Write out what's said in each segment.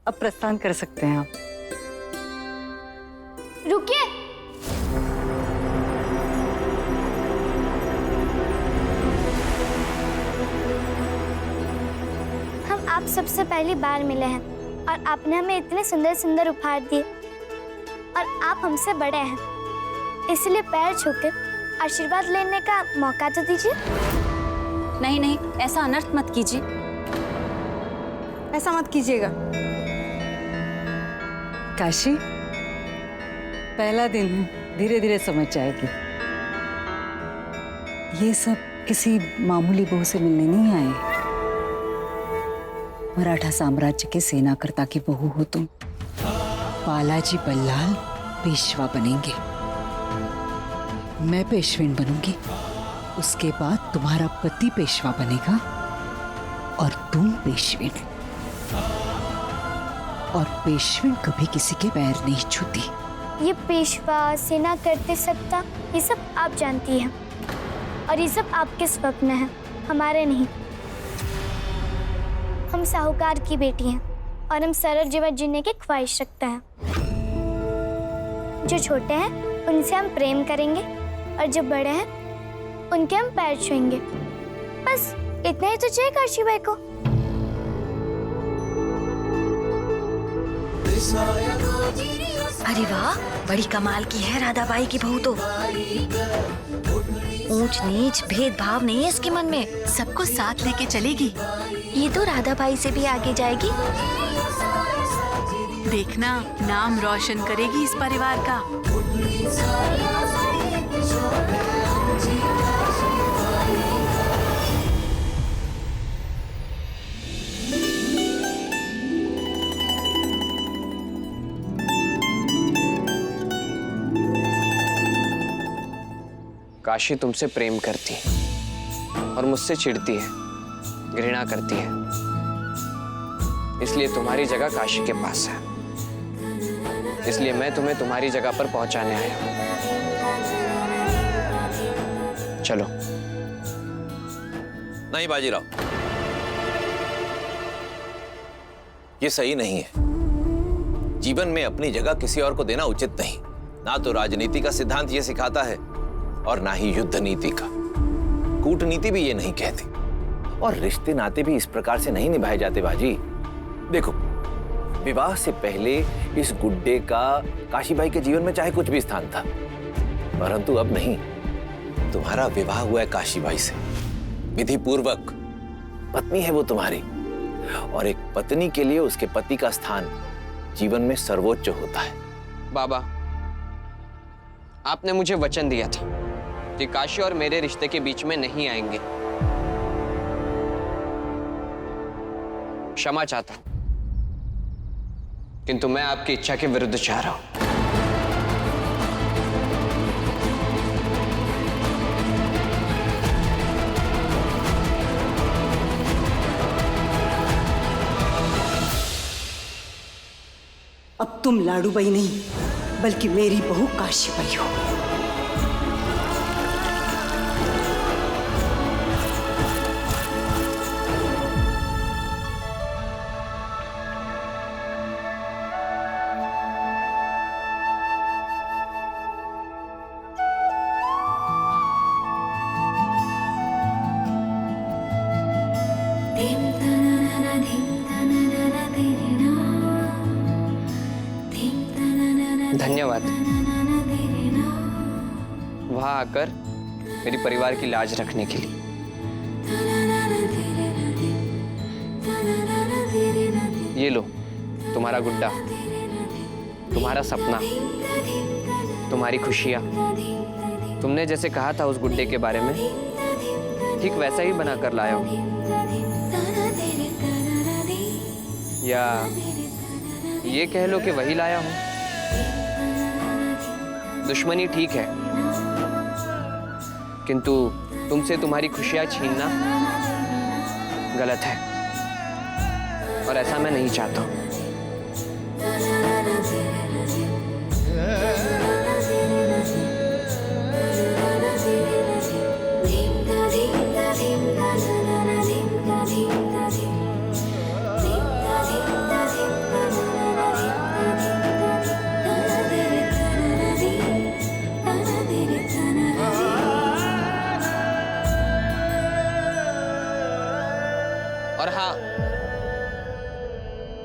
अब प्रस्थान कर सकते हैं आप। रुकिए। हम आप सबसे पहली बार मिले हैं और आपने हमें इतने सुंदर सुंदर उपहार दिए और आप हमसे बड़े हैं, इसलिए पैर छूकर आशीर्वाद लेने का मौका तो दीजिए। नहीं नहीं, ऐसा अनर्थ मत कीजिए। ऐसा मत कीजिएगा। काशी, पहला दिन है, धीरे धीरे समझ जाएगी। ये सब किसी मामूली बहू से मिलने नहीं आए। मराठा साम्राज्य के सेनाकर्ता की बहू हो तुम। बालाजी बल्लाल पेशवा बनेंगे, मैं पेशविन बनूंगी। उसके बाद तुम्हारा पति पेशवा बनेगा और तुम पेशविन। और पेशविन कभी किसी के पैर नहीं छूती। ये पेशवा, सेना करते सत्ता, ये सब आप जानती हैं और ये सब आपके स्वप्न हैं, हमारे नहीं। हम साहूकार की बेटी हैं और हम सरल जीवन जीने की ख्वाहिश रखते हैं। जो छोटे हैं उनसे हम प्रेम करेंगे और जो बड़े हैं उनके हम पैर छुएंगे। बस इतना ही तो चाहिए काशी बाई को। अरे वाह, बड़ी कमाल की है राधा बाई की बहू तो। ऊंच नीच भेदभाव नहीं है इसके मन में, सबको साथ लेके चलेगी। ये तो राधा बाई से भी आगे जाएगी। देखना, नाम रोशन करेगी इस परिवार का। काशी तुमसे प्रेम करती है और मुझसे चिढ़ती है, घृणा करती है। इसलिए तुम्हारी जगह काशी के पास है। इसलिए मैं तुम्हें तुम्हारी जगह पर पहुंचाने आया हूं। चलो। नहीं बाजीराव, ये सही नहीं है। जीवन में अपनी जगह किसी और को देना उचित नहीं। ना तो राजनीति का सिद्धांत ये सिखाता है और ना ही युद्ध नीति का। कूटनीति भी ये नहीं कहती। और रिश्ते नाते भी इस प्रकार से नहीं निभाए जाते बाजी। देखो, विवाह से पहले इस गुड्डे का काशीबाई के जीवन में चाहे कुछ भी स्थान था, परंतु अब नहीं। तुम्हारा विवाह हुआ है काशीबाई से, विधि पूर्वक। पत्नी है वो तुम्हारी, और एक पत्नी के लिए उसके पति का स्थान जीवन में सर्वोच्च होता है। बाबा, आपने मुझे वचन दिया था कि काशी और मेरे रिश्ते के बीच में नहीं आएंगे। क्षमा चाहता हूं, किंतु मैं आपकी इच्छा के विरुद्ध चाह रहा हूं। अब तुम लाडूबाई नहीं, बल्कि मेरी बहू काशीबाई हो। धन्यवाद वहां आकर मेरी परिवार की लाज रखने के लिए। ये लो, तुम्हारा गुड्डा, तुम्हारा सपना, तुम्हारी खुशियां। तुमने जैसे कहा था उस गुड्डे के बारे में, ठीक वैसा ही बना कर लाया हूं। या ये कह लो कि वही लाया हूं। दुश्मनी ठीक है, किंतु तुमसे तुम्हारी खुशियां छीनना गलत है, और ऐसा मैं नहीं चाहता हूं।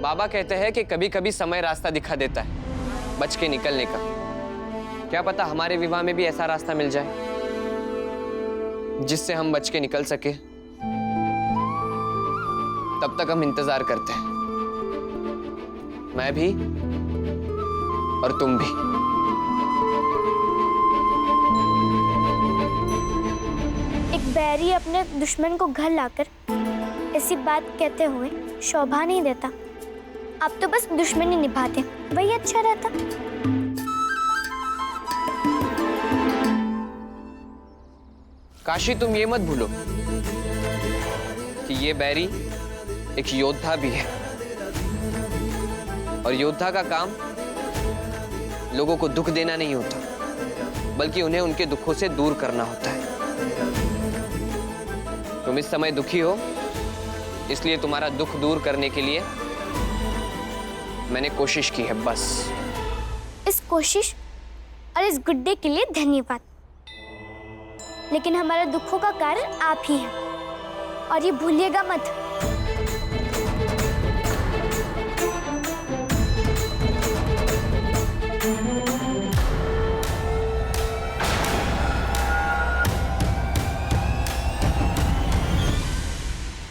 बाबा कहते हैं कि कभी कभी समय रास्ता दिखा देता है बच के निकलने का। क्या पता हमारे विवाह में भी ऐसा रास्ता मिल जाए जिससे हम बच के निकल सके। तब तक हम इंतजार करते हैं, मैं भी और तुम भी। एक बैरी अपने दुश्मन को घर लाकर ऐसी बात कहते हुए शोभा नहीं देता। आप तो बस दुश्मनी निभाते, वही अच्छा रहता। काशी, तुम ये मत भूलो कि ये बैरी एक योद्धा भी है, और योद्धा का काम लोगों को दुख देना नहीं होता, बल्कि उन्हें उनके दुखों से दूर करना होता है। तुम इस समय दुखी हो, इसलिए तुम्हारा दुख दूर करने के लिए मैंने कोशिश की है, बस। इस कोशिश और इस गुड्डे के लिए धन्यवाद, लेकिन हमारे दुखों का कारण आप ही हैं, और ये भूलिएगा मत।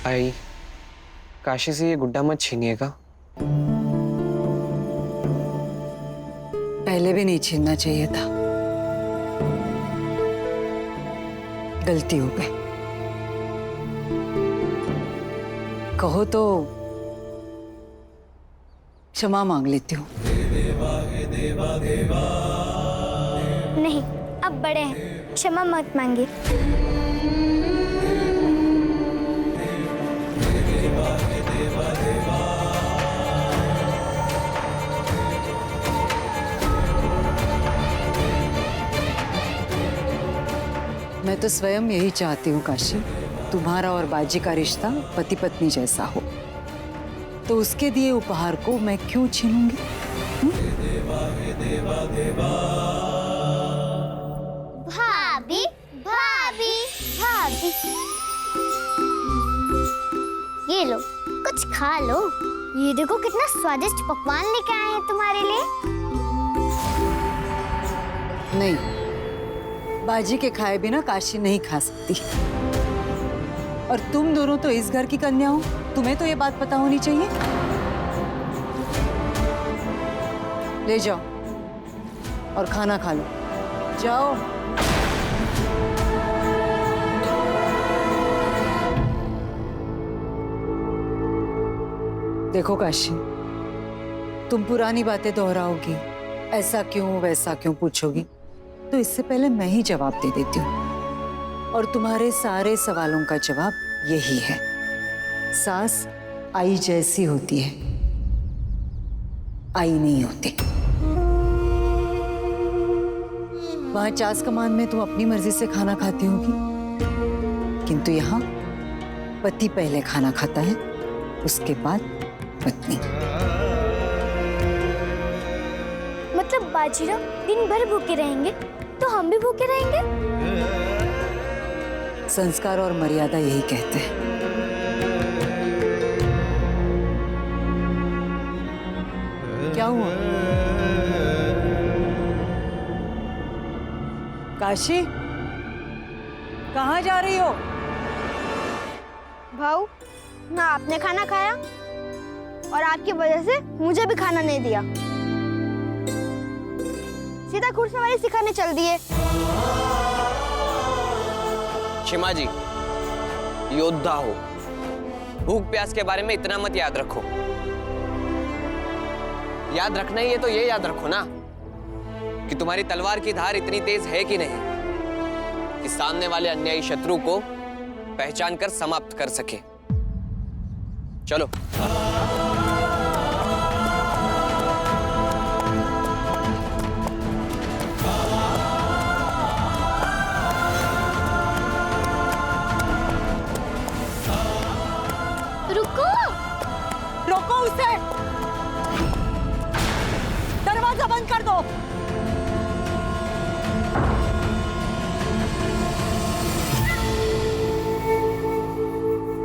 आई, काशी से ये गुड्डा मत छीनिएगा। पहले भी नहीं छीनना चाहिए था, गलती हो गई। कहो तो क्षमा मांग लेती हूँ। नहीं, अब बड़े हैं, क्षमा मत मांगिए। मैं तो स्वयं यही चाहती हूँ काशी, तुम्हारा और बाजी का रिश्ता पति पत्नी जैसा हो, तो उसके दिए उपहार को मैं क्यों छीनूंगी? भाभी, भाभी, भाभी, ये लो, कुछ खा लो। ये देखो कितना स्वादिष्ट पकवान लेके आए हैं तुम्हारे लिए। नहीं, बाजी के खाए बिना काशी नहीं खा सकती। और तुम दोनों तो इस घर की कन्या हो, तुम्हें तो ये बात पता होनी चाहिए। ले जाओ और खाना खा लो, जाओ। देखो काशी, तुम पुरानी बातें दोहराओगी, ऐसा क्यों वैसा क्यों पूछोगी, तो इससे पहले मैं ही जवाब दे देती हूँ। और तुम्हारे सारे सवालों का जवाब यही है, सास आई जैसी होती है, आई नहीं होती। वहां चास कमान में तुम अपनी मर्जी से खाना खाती होगी, किंतु यहाँ पति पहले खाना खाता है, उसके बाद पत्नी। मतलब बाजीराव दिन भर भूखे रहेंगे तो हम भी भूखे रहेंगे? संस्कार और मर्यादा यही कहते हैं। क्या हुआ? काशी, कहाँ जा रही हो? भाऊ, ना आपने खाना खाया और आपकी वजह से मुझे भी खाना नहीं दिया। सीधा घुड़सवारी सिखाने चल दिए। क्षमा जी, योद्धा हो, भूख प्यास के बारे में इतना मत याद रखो। याद रखना ही है तो ये याद रखो ना कि तुम्हारी तलवार की धार इतनी तेज है कि नहीं कि सामने वाले अन्यायी शत्रु को पहचान कर समाप्त कर सके। चलो। रुको, रोको उसे, दरवाजा बंद कर दो।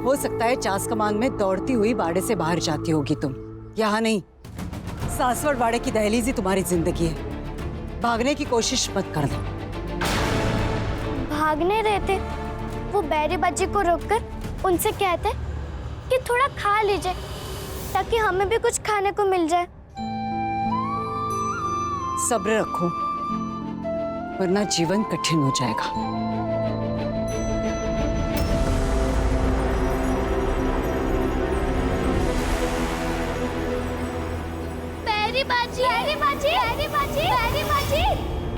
हो सकता है चास कमान में दौड़ती हुई बाड़े से बाहर जाती होगी तुम, यहाँ नहीं, सासवड़ वाड़े की दहलीज ही तुम्हारी जिंदगी है। भागने की कोशिश मत करना। भागने रहते, वो बैरी बाजी को रोककर उनसे कहते कि थोड़ा खा लीजिए ताकि हमें भी कुछ खाने को मिल जाए। सब्र रखो, वरना जीवन कठिन हो जाएगा। बैरी बाजी, बैरी बाजी, बैरी बाजी, बैरी बाजी।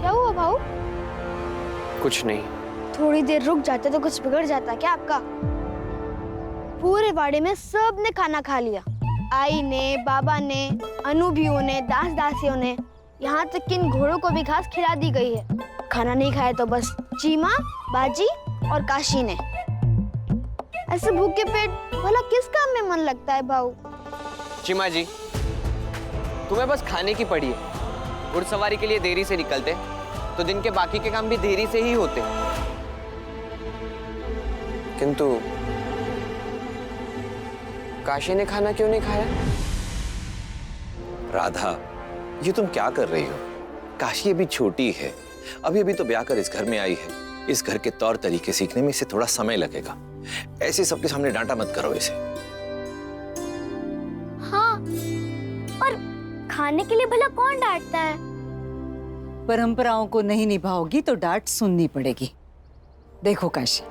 क्या हुआ भाऊ? कुछ नहीं। थोड़ी देर रुक जाते तो कुछ बिगड़ जाता क्या आपका? पूरे बाड़े में सब ने खाना खा लिया। आई ने, बाबा ने, अनुभीओं ने, दास दासियों ने, यहाँ तक कि इन घोड़ों को भी घास खिला दी गई है। खाना नहीं खाया तो बस चीमा, बाजी और काशी ने। ऐसे भूखे पेट भला किस काम में मन लगता है भाऊ? चिमा जी, तुम्हें बस खाने की पड़ी है। घुड़सवारी के लिए देरी से निकलते तो दिन के बाकी के काम भी देरी से ही होते। किंतु काशी ने खाना क्यों नहीं खाया? राधा, ये तुम क्या कर रही हो? काशी अभी छोटी है, अभी अभी तो ब्याह कर इस घर में आई है। इस घर के तौर तरीके सीखने में इसे थोड़ा समय लगेगा। ऐसे सबके सामने डांटा मत करो इसे। हाँ, और खाने के लिए भला कौन डांटता है? परंपराओं को नहीं निभाओगी तो डांट सुननी पड़ेगी। देखो काशी,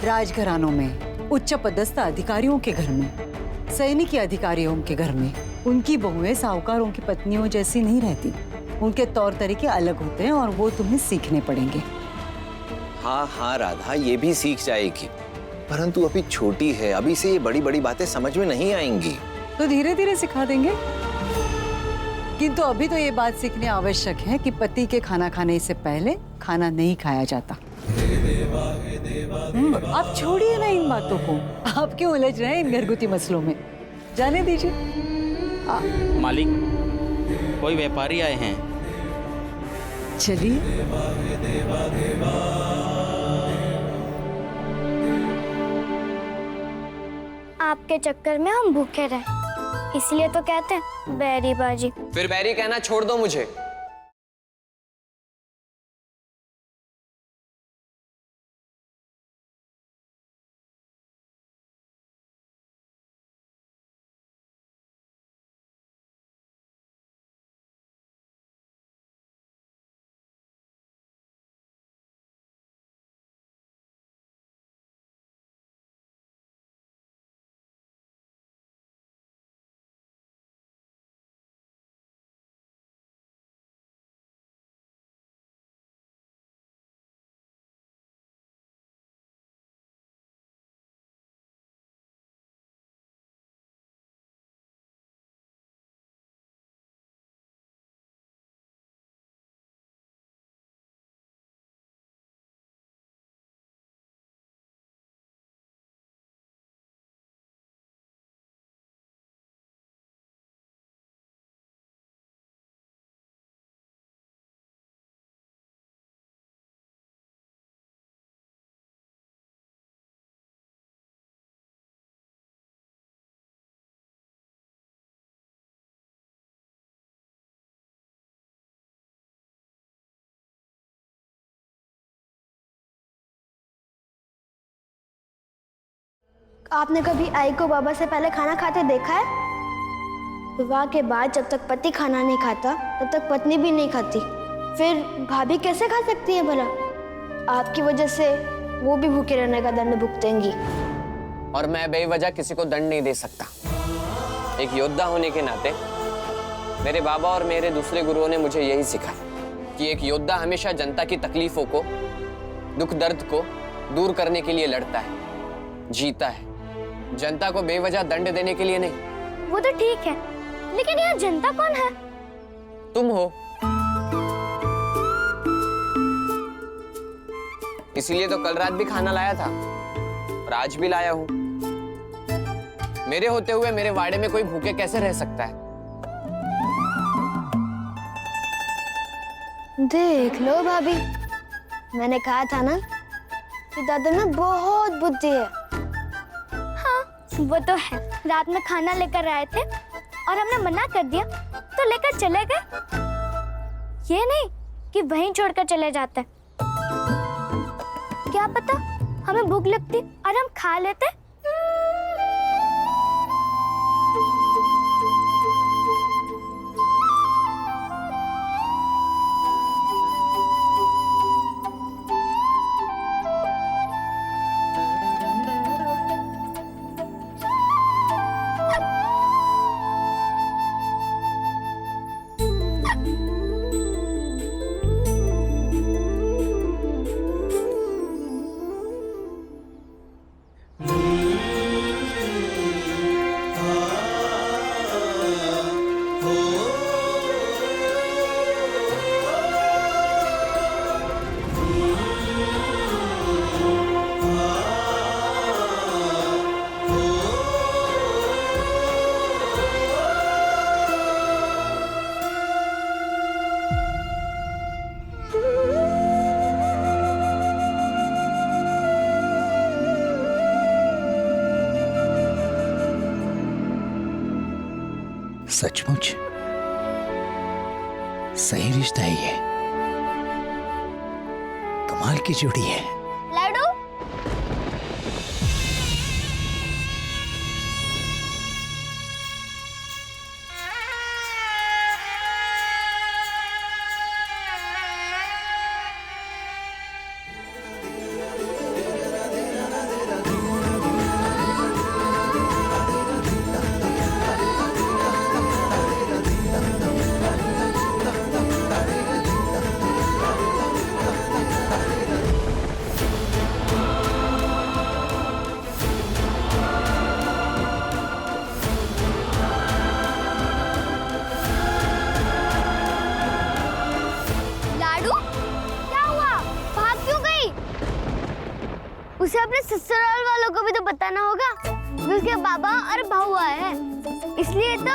राजघरानों में, उच्च पदस्थ अधिकारियों के घर में, सैनिकी अधिकारियों के घर में उनकी बहुएं साहूकारों की पत्नियों जैसी नहीं रहती। उनके तौर तरीके अलग होते हैं और वो तुम्हें सीखने पड़ेंगे। हाँ हाँ राधा, ये भी सीख जाएगी, परंतु अभी छोटी है, अभी से ये बड़ी बड़ी बातें समझ में नहीं आएंगी। तो धीरे धीरे सिखा देंगे। किंतु अभी तो ये बात सीखनी आवश्यक है कि पति के खाना खाने से पहले खाना नहीं खाया जाता। आप छोड़िए ना इन बातों को, आप क्यों उलझ रहे हैं इन घरगुती मसलों में? जाने दीजिए। मालिक, कोई व्यापारी आए हैं। चलिए। आपके चक्कर में हम भूखे रहे, इसलिए तो कहते हैं बैरी बाजी। फिर बैरी कहना छोड़ दो मुझे। आपने कभी आई को बाबा से पहले खाना खाते देखा है? विवाह के बाद जब तक पति खाना नहीं खाता तब तक पत्नी भी नहीं खाती। फिर भाभी कैसे खा सकती है भला? आपकी वजह से वो भी भूखे रहने का दंड भुगतेंगी। और मैं बेवजह किसी को दंड नहीं दे सकता। एक योद्धा होने के नाते मेरे बाबा और मेरे दूसरे गुरुओं ने मुझे यही सिखाया कि एक योद्धा हमेशा जनता की तकलीफों को, दुख दर्द को दूर करने के लिए लड़ता है, जीता है, जनता को बेवजह दंड देने के लिए नहीं। वो तो ठीक है, लेकिन यहाँ जनता कौन है? तुम हो। इसीलिए तो कल रात भी खाना लाया था और आज भी लाया हूं। मेरे होते हुए मेरे वाड़े में कोई भूखे कैसे रह सकता है? देख लो भाभी, मैंने कहा था ना कि दादा में बहुत बुद्धि है। हाँ, वो तो है। रात में खाना लेकर आए थे और हमने मना कर दिया तो लेकर चले गए। ये नहीं कि वहीं छोड़कर चले जाते। क्या पता हमें भूख लगती और हम खा लेते। सचमुच सही रिश्ता है ये। कमाल की जोड़ी है। लाडू, उसे अपने ससुराल वालों को भी तो बताना होगा कि उसके बाबा और बहू आए हैं। इसलिए तो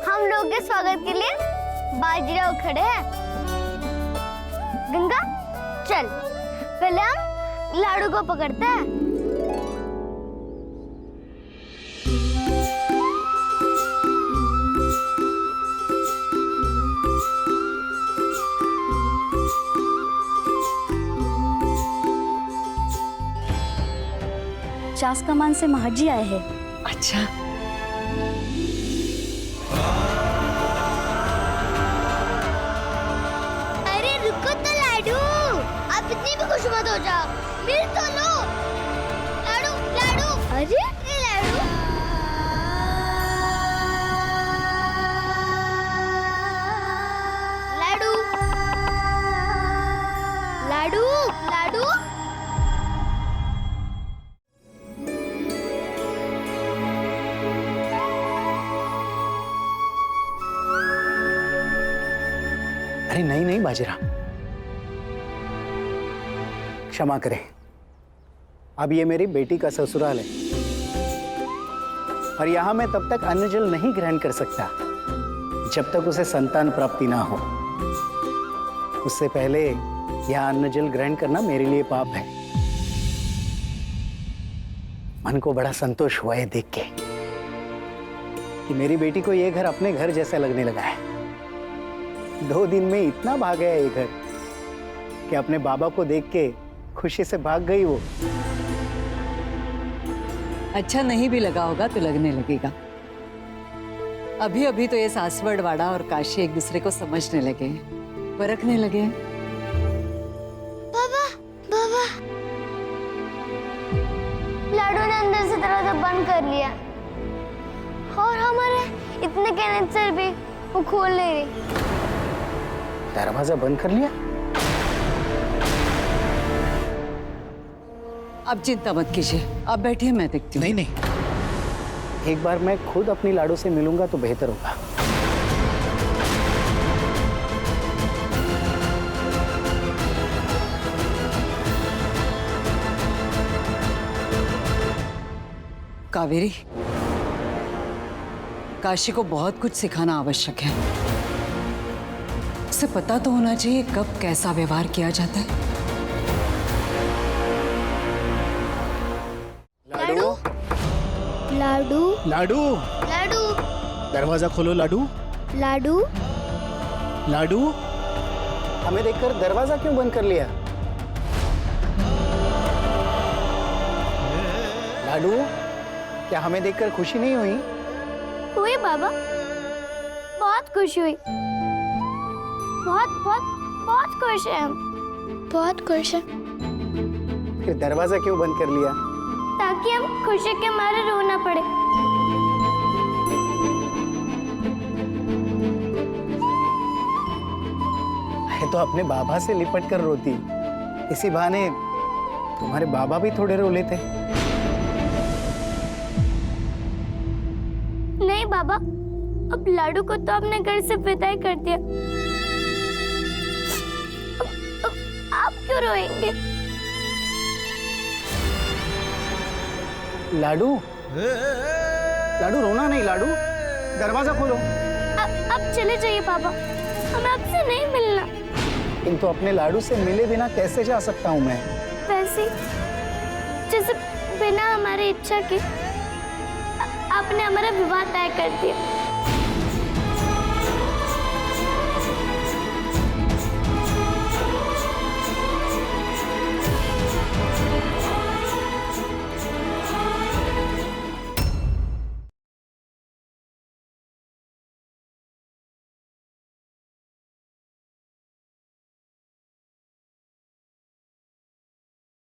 हम लोग के स्वागत के लिए बाजीराव खड़े हैं। गंगा, चल पहले हम लाडू को पकड़ते हैं। चास कमान से महाजी आए हैं। अच्छा, अरे रुको तो लाडू, आप इतनी भी खुश मत हो जाओ। मिल तो लो। लाडू, लाडू, अरे लाडू, लाडू, लाडू, लाडू। अरे नहीं नहीं बाजीराव, क्षमा करें। अब ये मेरी बेटी का ससुराल है और यहां मैं तब तक अन्न जल नहीं ग्रहण कर सकता जब तक उसे संतान प्राप्ति ना हो। उससे पहले यहां अन्न जल ग्रहण करना मेरे लिए पाप है। मन को बड़ा संतोष हुआ है देख के कि मेरी बेटी को ये घर अपने घर जैसा लगने लगा है। 2 दिन में इतना भाग गया ये घर कि अपने बाबा को देख के खुशी से भाग गई वो। अच्छा नहीं भी लगा होगा तो लगने लगेगा। अभी अभी तो ये सासवड़वाड़ा और काशी एक दूसरे को समझने लगे हैं, परखने लगे हैं। बाबा, बाबा, लाडू ने अंदर से दरवाजा बंद कर लिया और हमारे इतने कहने से भी वो खोल नहीं रही। दरवाजा बंद कर लिया? अब चिंता मत कीजिए, आप बैठिए, मैं देखती हूँ। नहीं नहीं, एक बार मैं खुद अपनी लाडू से मिलूंगा तो बेहतर होगा। कावेरी, काशी को बहुत कुछ सिखाना आवश्यक है। उसे पता तो होना चाहिए कब कैसा व्यवहार किया जाता है। लाडू, लाडू, लाडू, लाडू, दरवाजा खोलो लाडू। लाडू लाडू, हमें देखकर दरवाजा क्यों बंद कर लिया? लाडू, क्या हमें देखकर खुशी नहीं हुई? हुई बाबा, बहुत खुश हुई। बहुत बहुत बहुत खुश है हम, बहुत खुश है। फिर दरवाजा क्यों बंद कर लिया? ताकि हम खुशी के मारे रो ना पड़े। है तो अपने बाबा से लिपट कर रोती, इसी बहाने तुम्हारे बाबा भी थोड़े रो लेते। नहीं बाबा, अब लाडू को तो आपने घर से विदाई कर दिया। अब आप क्यों रोएंगे? लाडू, लाडू रोना नहीं। लाडू, दरवाजा खोलो। अब चले जाइए पापा, हमें आपसे नहीं मिलना। किंतु अपने लाडू से मिले बिना कैसे जा सकता हूँ मैं? वैसे जैसे बिना हमारी इच्छा के आपने हमारा विवाह तय कर दिया।